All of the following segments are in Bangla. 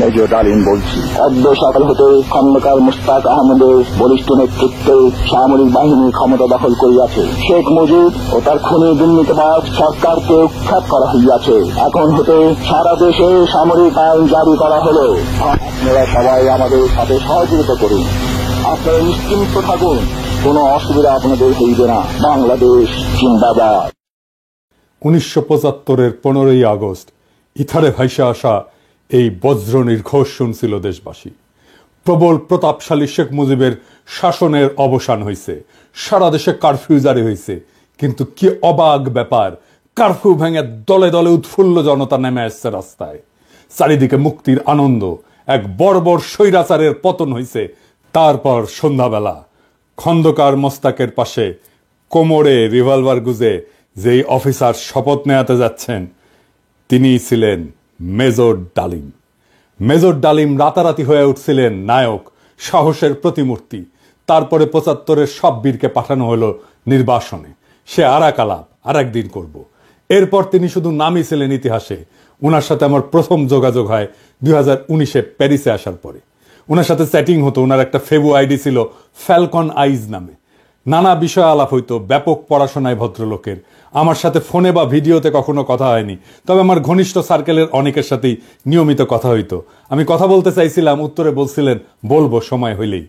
মেজর ডালিম বলছি। অদ্য সকাল হতে খন্দকার মুশতাক আহমদের বলিষ্ঠ নেতৃত্বে সামরিক বাহিনী ক্ষমতা দখল করিয়াছে। শেখ মুজিব ও তার খুনি দুর্নীতিবাজ সরকারকে উৎখাত করা হইয়াছে। এখন হতে সারা দেশে সামরিক আইন জারি করা হলো। আপনারা সবাই আমাদের সাথে সহযোগিতা করুন। আপনারা নিশ্চিন্ত থাকুন, কোনো অসুবিধা আপনাদের হইবে না। বাংলাদেশ জিন্দাবাদ। 1975-এর 15ই আগস্ট ইথারে ভাইসা আসা এই বজ্র নির্ঘোষ শুনছিল দেশবাসী। প্রবল প্রতাপশালী শেখ মুজিবের শাসনের অবসান হয়েছে, সারা দেশে কারফিউ জারি হয়েছে। কিন্তু কি অবাক ব্যাপার, কারফিউ ভেঙে দলে দলে উৎফুল্ল জনতা নেমে আসছে রাস্তায়। চারিদিকে মুক্তির আনন্দ, এক বর্বর স্বৈরাচারের পতন হয়েছে। তারপর সন্ধ্যাবেলা খন্দকার মোস্তাকের পাশে কোমরে রিভলভার গুজে যেই অফিসার শপথ নেওয়াতে যাচ্ছেন তিনি ছিলেন মেজর ডালিম। মেজর ডালিম রাতারাতি হয়ে উঠছিলেন নায়ক, সাহসের প্রতিমূর্তি। তারপরে 75-এর সব বীরকে পাঠানো হলো নির্বাসনে। সে আরাক আলাপ আর একদিন করব। এরপর তিনি শুধু নামই ছিলেন ইতিহাসে। ওনার সাথে আমার প্রথম যোগাযোগ হয় 2019-এ প্যারিসে আসার পরে। ওনার সাথে চ্যাটিং হতো। ওনার একটা ফেবু আইডি ছিল ফ্যালকন আইজ নামে। নানা বিষয় আলাপ হইতো, ব্যাপক পড়াশোনায় ভদ্রলোকের। আমার সাথে ফোনে বা ভিডিওতে কখনো কথা হয়নি, তবে আমার ঘনিষ্ঠ সার্কেলের অনেকের সাথেই নিয়মিত কথা হইতো। আমি কথা বলতে চাইছিলাম, উত্তরে বলছিলেন বলবো সময় হইলেই।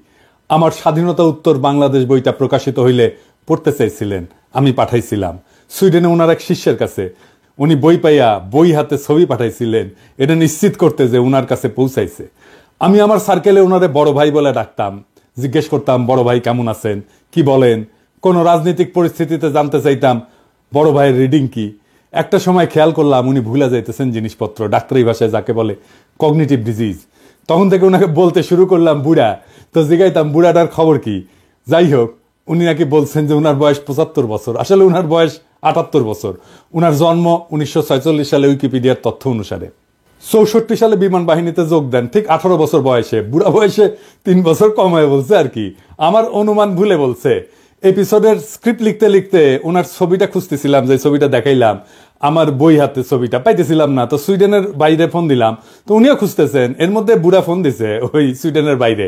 আমার স্বাধীনতা উত্তর বাংলাদেশ বইটা প্রকাশিত হইলে পড়তে চাইছিলেন, আমি পাঠাইছিলাম সুইডেনে ওনার এক শিষ্যের কাছে। উনি বই পাইয়া বই হাতে ছবি পাঠাইছিলেন, এটা নিশ্চিত করতে যে ওনার কাছে পৌঁছাইছে। আমি আমার সার্কেলে ওনারে বড় ভাই বলে ডাকতাম, জিজ্ঞেস করতাম বড় ভাই কেমন আছেন, কি বলেন। কোন রাজনৈতিক পরিস্থিতিতে জানতে চাইতাম বড় ভাইয়ের রিডিং কি। একটা সময় খেয়াল করলাম উনি ভুলে যাইতেছেন জিনিসপত্র, ডাক্তারি ভাষায় যাকে বলে কগনিটিভ ডিজিজ। তখন থেকে ওনাকে বলতে শুরু করলাম বুড়া। তো জিগাইতাম বুড়াটার খবর কি। যাই হোক, উনি নাকি বলছেন যে উনার বয়স 75 বছর, আসলে উনার বয়স 78 বছর। উনার জন্ম 1946 সালে উইকিপিডিয়ার তথ্য অনুসারে। 64 সালে বিমান বাহিনীতে যোগ দেন, ঠিক 18 বছর বয়সে। বুড়া বয়সে 3 বছর কম হয়ে বলছে আর কি, আমার অনুমান ভুলে বলছে। এপিসোডের স্ক্রিপ্ট লিখতে লিখতে ওনার ছবিটা খুঁজতেছিলাম, যে ছবিটা দেখাইলাম আমার বই হাতে, ছবিটা পাইতেছিলাম না। তো সুইডেনের বাইরে ফোন দিলাম, তো উনিও খুঁজতেছেন। এর মধ্যে বুড়া ফোন দিছে ওই সুইডেনের বাইরে।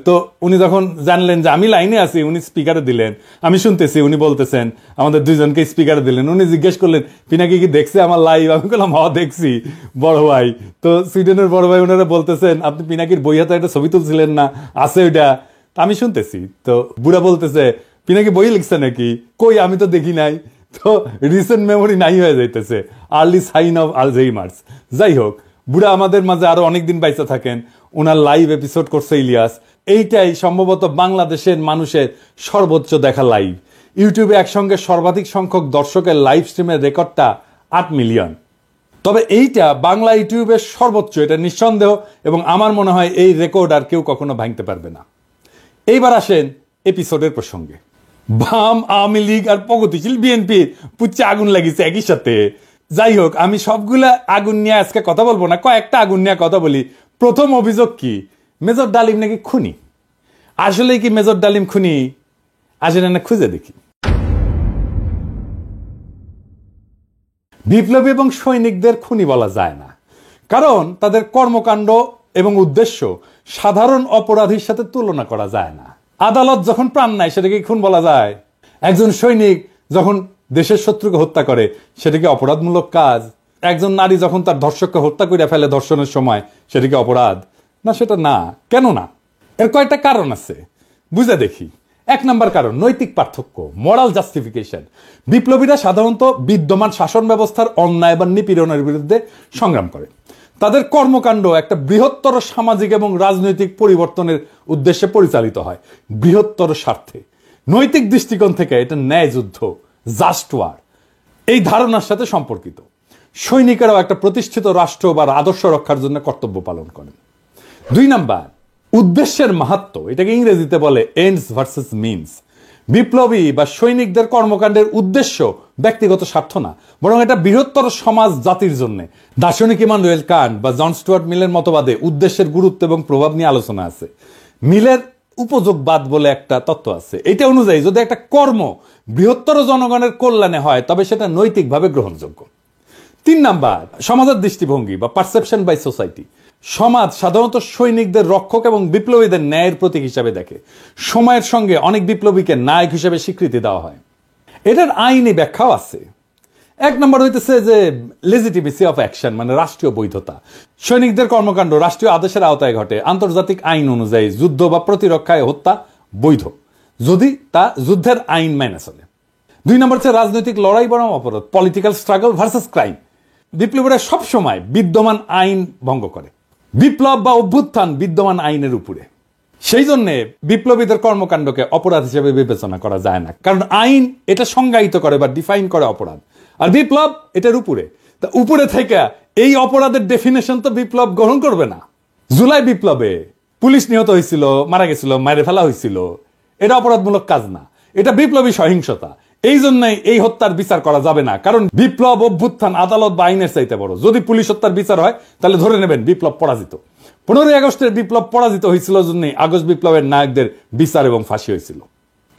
তো উনি যখন জানলেন যে আমি লাইনে আছি, উনি স্পিকারে দিলেন, আমি শুনতেছি। উনি বলতেছেন, আমাদের দুইজনকে স্পিকারে দিলেন। উনি জিজ্ঞেস করলেন পিনাকি কি দেখছে আমার লাইভ। আমি বললাম হ দেখছি বড় ভাই। তো সুইডেনের বড় ভাই ওনারা বলতেছেন আপনি পিনাকির বই হাতে একটা ছবি তুলছিলেন না, আছে ওইটা। আমি শুনতেছি। তো বুড়া বলতেছে পিনাকি বই লিখছে নাকি, কই আমি তো দেখি নাই। তো রিসেন্ট মেমোরি নাই হয়ে যাইতেছে, আর্লি সাইন অফ আলঝেইমার্স। যাই হোক, বুড়া আমাদের মাঝে আরো অনেকদিন বাইচা থাকেন। ওনার লাইভ এপিসোড করছে ইলিয়াস। এইটাই সম্ভবত বাংলাদেশের মানুষের সর্বোচ্চ দেখা লাইভ। ইউটিউবে একসঙ্গে সর্বাধিক সংখ্যক দর্শকের লাইভ স্ট্রিমের রেকর্ডটা 8 মিলিয়ন। তবে এইটা বাংলা ইউটিউবের সর্বোচ্চ, এটা নিঃসন্দেহ। এবং আমার মনে হয় এই রেকর্ড আর কেউ কখনো ভাঙতে পারবে না। এইবার আসেন এপিসোডের প্রসঙ্গে। বাম, আওয়ামী লীগ আর প্রগতিশীল বিএনপি পুচ্ছে আগুন লাগিয়েছে একই সাথে। যাই হোক, আমি সবগুলা আগুন নিয়ে আজকে কথা বলবো না, কয়েকটা আগুন নিয়ে কথা বলি। প্রথম অভিযোগ কি, মেজর ডালিম নাকি খুনি। আসলে কি মেজর ডালিম খুনি? আসলে না, খুঁজে দেখি। বিপ্লবী এবং সৈনিকদের খুনি বলা যায় না, কারণ তাদের কর্মকাণ্ড এবং উদ্দেশ্য সাধারণ অপরাধীর সাথে তুলনা করা যায় না। আদালত যখন প্রাণ নেয় সেটাকে খুন বলা যায়? একজন সৈনিক যখন দেশের শত্রুকে হত্যা করে সেটাকে অপরাধমূলক কাজ? একজন নারী যখন তার ধর্ষককে হত্যা করে ফেলে ধর্ষণের সময়, সেটাকে অপরাধ না? সেটা না। কেন না? এর কয়েকটা কারণ আছে, বুঝে দেখি। 1 নম্বর কারণ, নৈতিক পার্থক্য, মোরাল জাস্টিফিকেশন। বিপ্লবীরা সাধারণত বিদ্যমান শাসন ব্যবস্থার অন্যায় বা নিপীড়নের বিরুদ্ধে সংগ্রাম করে। তাদের কর্মকাণ্ড একটা বৃহত্তর সামাজিক এবং রাজনৈতিক পরিবর্তনের উদ্দেশ্যে পরিচালিত হয়, বৃহত্তর স্বার্থে। নৈতিক দৃষ্টিকোণ থেকে এটা ন্যায় যুদ্ধ, জাস্ট ওয়ার, এই ধারণার সাথে সম্পর্কিত। সৈনিকেরাও একটা প্রতিষ্ঠিত রাষ্ট্র বা আদর্শ রক্ষার জন্য কর্তব্য পালন করেন। 2 নাম্বার, উদ্দেশ্যের মাহাত্ম্য। এটাকে ইংরেজিতে বলে এন্ডস ভার্সেস মিনস। বিপ্লবী বা সৈনিকদের কর্মকাণ্ডের উদ্দেশ্য ব্যক্তিগত স্বার্থ না, বরং এটা বৃহত্তর সমাজ জাতির জন্য। দার্শনিক ইমানুয়েল কান্ট বা জন স্টুয়ার্ট মিলের মতবাদে উদ্দেশ্যের গুরুত্ব এবং প্রভাব নিয়ে আলোচনা আছে। মিলের উপযোগবাদ বলে একটা তত্ত্ব আছে। এটা অনুযায়ী যদি একটা কর্ম বৃহত্তর জনগণের কল্যাণে হয় তবে সেটা নৈতিকভাবে গ্রহণযোগ্য। 3 নাম্বার, সমাজের দৃষ্টিভঙ্গি বা পারসেপশন বাই সোসাইটি। সমাজ সাধারণত সৈনিকদের রক্ষক এবং বিপ্লবীদের ন্যায়ের প্রতীক হিসাবে দেখে। সময়ের সঙ্গে অনেক বিপ্লবীকে নায়ক হিসেবে স্বীকৃতি দেওয়া হয়। এটার আইনি ব্যাখ্যাও আছে। এক নম্বর হইতেছে যে লেজিটিমেসি অফ অ্যাকশন, মানে রাষ্ট্রীয় বৈধতা। সৈনিকদের কর্মকাণ্ড রাষ্ট্রীয় আদেশের আওতায় ঘটে। আন্তর্জাতিক আইন অনুযায়ী যুদ্ধ বা প্রতিরক্ষায় হত্যা বৈধ, যদি তা যুদ্ধের আইন মেনে চলে। 2 নম্বর হচ্ছে রাজনৈতিক লড়াই বনাম অপরাধ, পলিটিক্যাল স্ট্রাগল ভার্সেস ক্রাইম। বিপ্লবীরা সবসময় বিদ্যমান আইন ভঙ্গ করে। বিপ্লব বা অভ্যুত্থান বিদ্যমান আইনের উপরে। সেই জন্য বিপ্লবীদের কর্মকাণ্ডকে অপরাধ হিসেবে বিবেচনা করা যায় না, কারণ আইন এটা সংজ্ঞায়িত করে বা ডিফাইন করে অপরাধ, আর বিপ্লব এটার উপরে। তা উপরে থেকে এই অপরাধের ডেফিনেশন তো বিপ্লব গ্রহণ করবে না। জুলাই বিপ্লবে পুলিশ নিহত হয়েছিল, মারা গেছিল, মারে ফেলা হয়েছিল, এটা অপরাধমূলক কাজ না, এটা বিপ্লবী সহিংসতা। এই জন্যই এই হত্যার বিচার করা যাবে না, কারণ বিপ্লব অভ্যুত্থান আদালত বা আইনের চাইতে বড়। যদি পুলিশ হত্যার বিচার হয় তাহলে ধরে নেবেন বিপ্লব পরাজিত। 15ই আগস্টের বিপ্লব পরাজিত হয়েছিল জন্যই আগস্ট বিপ্লবের নায়কদের বিচার এবং ফাঁসি হয়েছিল।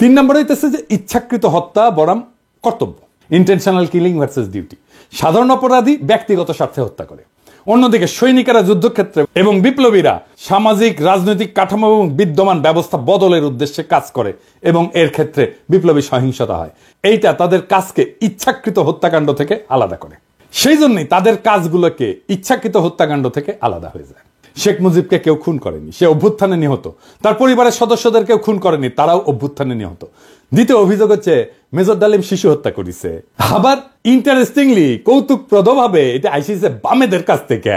3 নম্বর হইতেছে যে ইচ্ছাকৃত হত্যা বনাম কর্তব্য, ইন্টেনশনাল কিলিং ভার্সেস ডিউটি। সাধারণ অপরাধী ব্যক্তিগত স্বার্থে হত্যা করে, অন্যদিকে সৈনিকেরা যুদ্ধক্ষেত্রে এবং বিপ্লবীরা সামাজিক রাজনৈতিক কাঠামো এবং বিদ্যমান ব্যবস্থা বদলের উদ্দেশ্যে কাজ করে এবং এর ক্ষেত্রে বিপ্লবী সহিংসতা হয়। এইটা তাদের কাজকে ইচ্ছাকৃত হত্যাকাণ্ড থেকে আলাদা করে। সেই জন্যই তাদের কাজগুলোকে ইচ্ছাকৃত হত্যাকাণ্ড থেকে আলাদা হয়ে যায়। শেখ মুজিবকে কেউ খুন করেনি, সে অভ্যুত্থানে নিহত। তার পরিবারের সদস্যদের কেউ খুন করেনি, তারাও অভ্যুত্থানে নিহত। দ্বিতীয় অভিযোগ হচ্ছে মেজর ডালিম শিশু হত্যা করেছে। আবার ইন্টারেস্টিংলি কৌতুকপ্রদ ভাবে এটা আইসিছে বামেদের কাছ থেকে।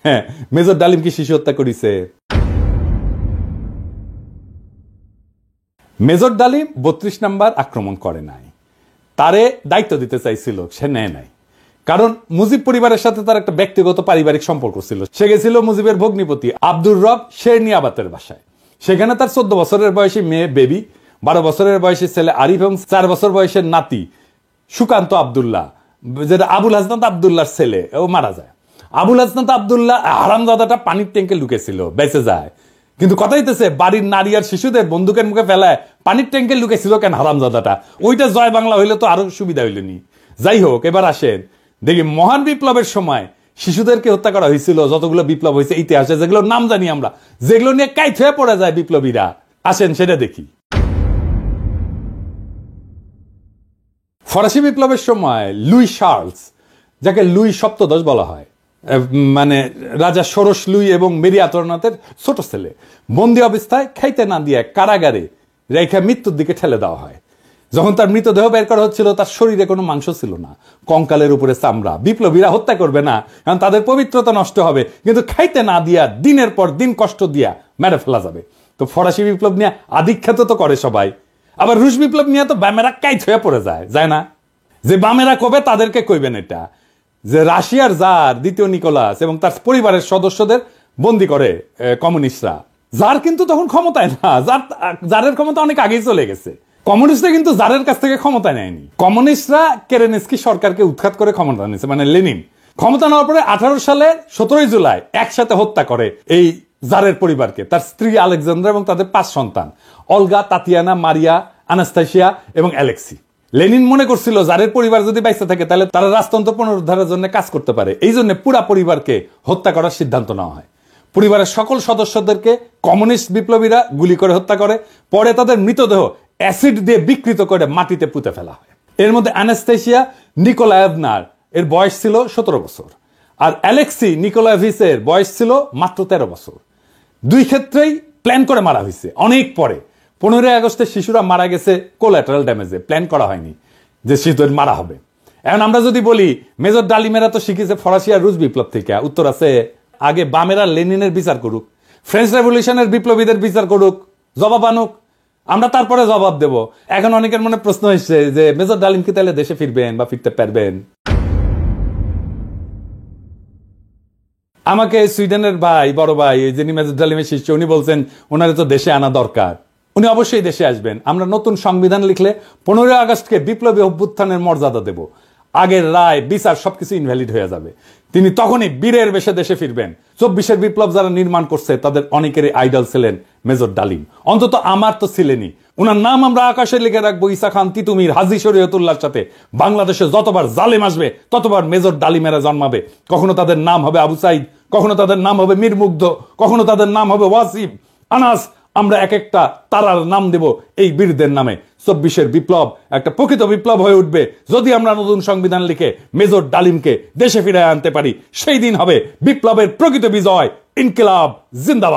হ্যাঁ, মেজর ডালিম কি শিশু হত্যা করেছে? মেজর ডালিম 32 নাম্বার আক্রমণ করে নাই, তারে দায়িত্ব দিতে চাইছিল, সে নেয় নাই। কারণ মুজিব পরিবারের সাথে তার একটা ব্যক্তিগত পারিবারিক সম্পর্ক ছিল। সে গেছিল মুজিবের ভগ্নিপতি আব্দুর রব শেরনিয়াবাতের বাসায়। সেখানে তার 14 বছরের বয়সী মেয়ে বেবি, 12 বছরের বয়সী ছেলে আরিফ এবং 4 বছর বয়সের নাতি সুকান্ত আব্দুল্লাহ, যেটা আবুল হাসনাত আব্দুল্লাহর ছেলে, ও মারা যায়। আবুল হাসনাত আব্দুল্লাহ হারামজাদাটা পানির ট্যাঙ্কে লুকেছিল, বেঁচে যায়। কিন্তু কথা হইতেছে বাড়ির নারী আর শিশুদের বন্দুকের মুখে ফেলায় পানির ট্যাঙ্কে লুকেছিল কেন হারামজাদাটা? ওইটা জয় বাংলা হইলে তো আরো সুবিধা হইলেনি। যাই হোক, এবার আসেন দেখি মহান বিপ্লবের সময় শিশুদেরকে হত্যা করা হয়েছিল যতগুলো বিপ্লব হয়েছে ইতিহাসে, যেগুলোর নাম জানি আমরা, যেগুলো নিয়ে কাইট হয়ে পড়ে যায় বিপ্লবীরা। আসেন সেটা দেখি। ফরাসি বিপ্লবের সময় লুই শার্লস, যাকে লুই সপ্তদশ বলা হয়, মানে রাজা ষোড়শ লুই এবং মেরি আন্তোয়ানেটের ছোট ছেলে, বন্দি অবস্থায় খাইতে না দিয়ে কারাগারে রেখে মৃত্যুর দিকে ঠেলে দেওয়া হয়। যখন তার মৃতদেহ বের করা হচ্ছিল তার শরীরে কোনো মাংস ছিল না, কঙ্কালের উপরে চামড়া। বিপ্লবীরা হত্যা করবে না, কারণ তাদের পবিত্রতা নষ্ট হবে, কিন্তু খাইতে না দিয়া দিনের পর দিন কষ্ট দিয়া মেরে ফেলা যাবে। তো ফরাসি বিপ্লব নিয়ে আধিখ্যাত তো করে সবাই। আবার রুশ বিপ্লব নিয়ে তো বামেরা কাইট হয়ে পড়ে যায় না? যে বামেরা কবে তাদেরকে কইবেন এটা, যে রাশিয়ার জার দ্বিতীয় নিকোলাস এবং তার পরিবারের সদস্যদের বন্দী করে কমিউনিস্টরা। জার কিন্তু তখন ক্ষমতায় না, জারের ক্ষমতা অনেক আগেই চলে গেছে। কমিউনিস্টরা কিন্তু জারের কাছ থেকে ক্ষমতা নেয়নি। কমিউনিস্টরা কেরেনস্কি সরকারকে উৎখাত করে ক্ষমতা নিয়েছে, মানে লেনিন। ক্ষমতা নেওয়ার পরে 18 সালে 17 জুলাই একসাথে হত্যা করে এই জারের পরিবারকে, তার স্ত্রী আলেকজান্দ্রা এবং তাদের 5 সন্তান, অলগা, তাতিয়ানা, মারিয়া, আনাস্তাসিয়া এবং অ্যালেক্সি। লেনিন মনে করছিল জারের পরিবার যদি বাইসে থাকে তাহলে তারা রাজতন্ত্র পুনরুদ্ধারের জন্য কাজ করতে পারে। এই জন্য পুরা পরিবারকে হত্যা করার সিদ্ধান্ত নেওয়া হয়। পরিবারের সকল সদস্যদেরকে কমিউনিস্ট বিপ্লবীরা গুলি করে হত্যা করে। পরে তাদের মৃতদেহ অ্যাসিড দিয়ে বিকৃত করে মাটিতে পুঁতে ফেলা হয়। এর মধ্যে আনাস্তাসিয়া নিকোলায়েভনার এর বয়স ছিল 17 বছর, আর অ্যালেক্সি নিকোলায়েভিচের বয়স ছিল মাত্র 13 বছর। দুই ক্ষেত্রেই প্ল্যান করে মারা হয়েছে অনেক পরে। 15 আগস্টে শিশুরা মারা গেছে কোল্যাটারাল ড্যামেজে, প্ল্যান করা হয়নি যে শিশুদের মারা হবে। এখন আমরা যদি বলি মেজর ডালিমেরা তো শিখেছে ফরাসি আর রুশ বিপ্লব থেকে, উত্তর আছে আগে বামেরা লেনিনের বিচার করুক, ফ্রেঞ্চ রেভলিউশনের বিপ্লবীদের বিচার করুক, জবাব আনুক, আমরা তারপরে জবাব দেব। এখন অনেকের মনে প্রশ্ন এসছে যে মেজর ডালিম কি তাহলে দেশে ফিরবেন বা ফিরতে পারবেন? আমাকে সুইডেনের ভাই, বড় ভাই, যিনি মেজর ডালিমের শিষ্য, উনি বলছেন ওনারে তো দেশে আনা দরকার, উনি অবশ্যই দেশে আসবেন। আমরা নতুন সংবিধান লিখলে 15 আগস্টকে বিপ্লবী অভ্যুত্থানের মর্যাদা দেব। আগের রায় বিচার সবকিছু ইনভ্যালিড হয়ে যাবে। তিনি তখনই বীরের বেশে দেশে ফিরবেন। 24-এর বিপ্লব যারা নির্মাণ করছে তাদের অনেকেরই আইডল ছিলেন মেজর ডালিম, অন্তত আমার তো ছিলেনই। উনার নাম আমরা আকাশে লিখে রাখবো ঈসা খান তিতুমির, হাজী শরীয়তুল্লাহর সাথে। বাংলাদেশে যতবার জালেম আসবে ততবার মেজর ডালিমেরা জন্মাবে। কখনো তাদের নাম হবে আবু সাইদ, কখনো তাদের নাম হবে মীর মুগ্ধ, কখনো তাদের নাম হবে ওয়াসিম, আনাস। আমরা এক একটা তারার নাম দেব এই বীরদের নামে। 24-এর বিপ্লব একটা প্রকৃত বিপ্লব হয়ে উঠবে যদি আমরা নতুন সংবিধান লিখে মেজর ডালিমকে দেশে ফিরে আনতে পারি। সেই দিন হবে বিপ্লবের প্রকৃত বিজয়। ইনকিলাব জিন্দাবাদ।